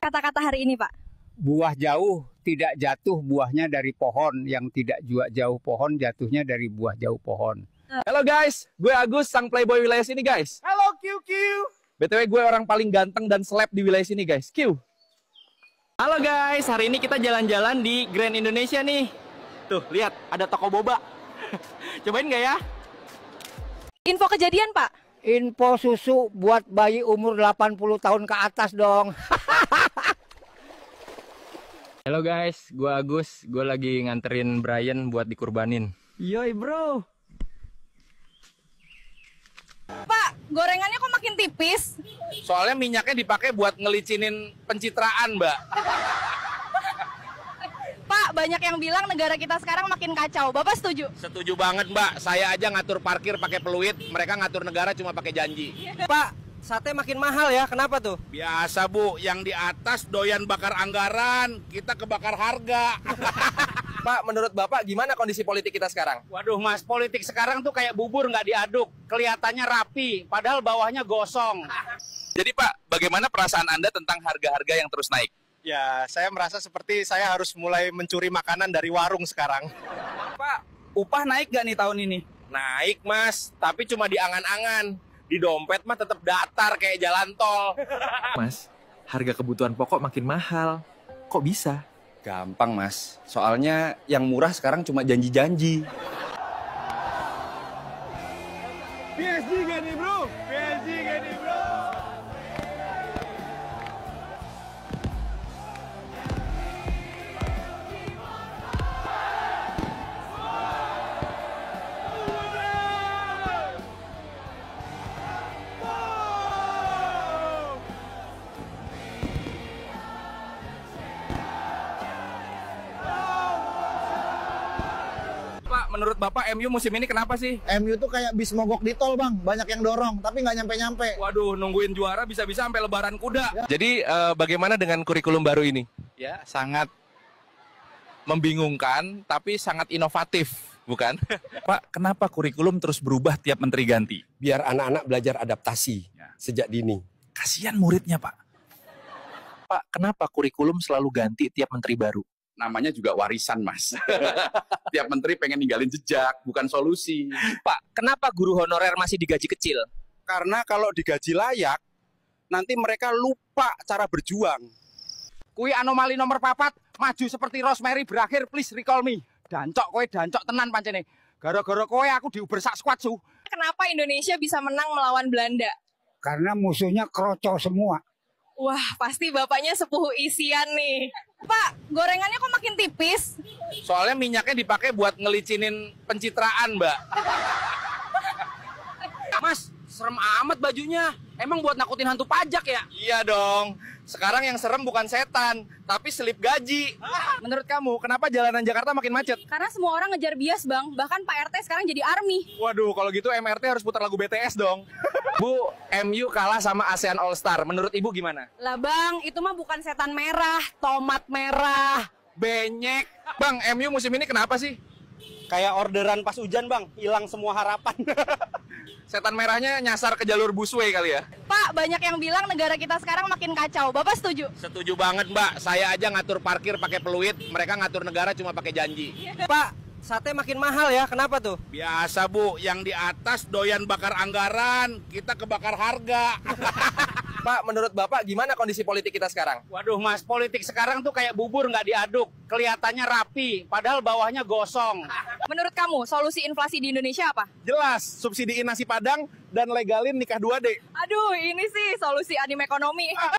kata-kata hari ini, Pak? Buah jauh tidak jatuh buahnya dari pohon, yang tidak juga jauh pohon jatuhnya dari buah jauh pohon. Halo guys, gue Agus, sang playboy wilayah sini guys. Halo QQ. BTW gue orang paling ganteng dan seleb di wilayah sini guys. Q. Halo guys, hari ini kita jalan-jalan di Grand Indonesia nih. Tuh, lihat ada toko boba. Cobain nggak ya? Info kejadian, Pak? Info susu buat bayi umur 80 tahun ke atas dong. Halo guys, gue Agus. Gue lagi nganterin Brian buat dikurbanin. Yoi bro. Pak, gorengannya kok makin tipis? Soalnya minyaknya dipakai buat ngelicinin pencitraan, Mbak. Pak, banyak yang bilang negara kita sekarang makin kacau. Bapak setuju? Setuju banget, Mbak. Saya aja ngatur parkir pakai peluit, mereka ngatur negara cuma pakai janji. Pak, sate makin mahal ya, kenapa tuh? Biasa, Bu, yang di atas doyan bakar anggaran, kita kebakar harga. Pak, menurut Bapak gimana kondisi politik kita sekarang? Waduh, Mas, politik sekarang tuh kayak bubur nggak diaduk. Kelihatannya rapi, padahal bawahnya gosong. Jadi Pak, bagaimana perasaan Anda tentang harga-harga yang terus naik? Ya, saya merasa seperti saya harus mulai mencuri makanan dari warung sekarang. Pak, upah naik nggak nih tahun ini? Naik, Mas, tapi cuma di angan-angan. Di dompet mah tetap datar kayak jalan tol. Mas, harga kebutuhan pokok makin mahal. Kok bisa? Gampang Mas, soalnya yang murah sekarang cuma janji-janji. PSG gak nih, bro? PSG gak nih, bro? Menurut Bapak MU musim ini kenapa sih? MU tuh kayak bis mogok di tol, Bang. Banyak yang dorong, tapi nggak nyampe-nyampe. Waduh, nungguin juara bisa-bisa sampai lebaran kuda. Jadi bagaimana dengan kurikulum baru ini? Ya, sangat membingungkan, tapi sangat inovatif, bukan? Pak, kenapa kurikulum terus berubah tiap menteri ganti? Biar anak-anak belajar adaptasi sejak dini. Kasihan muridnya, Pak. Pak, kenapa kurikulum selalu ganti tiap menteri baru? Namanya juga warisan Mas. Tiap menteri pengen ninggalin jejak, bukan solusi. Pak, kenapa guru honorer masih digaji kecil? Karena kalau digaji layak, nanti mereka lupa cara berjuang. Kui anomali nomor 4, maju seperti Rosemary berakhir, please recall me. Dancok kowe, dancok tenan pancene. Gara-gara kowe aku diuber sak squad su. Kenapa Indonesia bisa menang melawan Belanda? Karena musuhnya kroco semua. Wah, pasti bapaknya sepuh isian nih. Pak, gorengannya kok makin tipis? Soalnya minyaknya dipakai buat ngelicinin pencitraan, Mbak. Mas, serem amat bajunya. Emang buat nakutin hantu pajak ya? Iya dong. Sekarang yang serem bukan setan, tapi selip gaji. Menurut kamu, kenapa jalanan Jakarta makin macet? Karena semua orang ngejar bias, Bang. Bahkan Pak RT sekarang jadi army. Waduh, kalau gitu MRT harus putar lagu BTS dong. Bu, MU kalah sama ASEAN All Star. Menurut Ibu gimana? Lah, Bang, itu mah bukan setan merah, tomat merah. Benyek. Bang, MU musim ini kenapa sih? Kayak orderan pas hujan, Bang. Hilang semua harapan. Setan merahnya nyasar ke jalur busway kali ya? Pak, banyak yang bilang negara kita sekarang makin kacau. Bapak setuju? Setuju banget, Mbak. Saya aja ngatur parkir pakai peluit, mereka ngatur negara cuma pakai janji. Pak, sate makin mahal ya, kenapa tuh? Biasa, Bu, yang di atas doyan bakar anggaran, kita kebakar harga. Pak, menurut Bapak gimana kondisi politik kita sekarang? Waduh, Mas, politik sekarang tuh kayak bubur nggak diaduk. Kelihatannya rapi, padahal bawahnya gosong. Menurut kamu, solusi inflasi di Indonesia apa? Jelas, subsidiin nasi Padang dan legalin nikah 2D. Aduh, ini sih solusi anime ekonomi.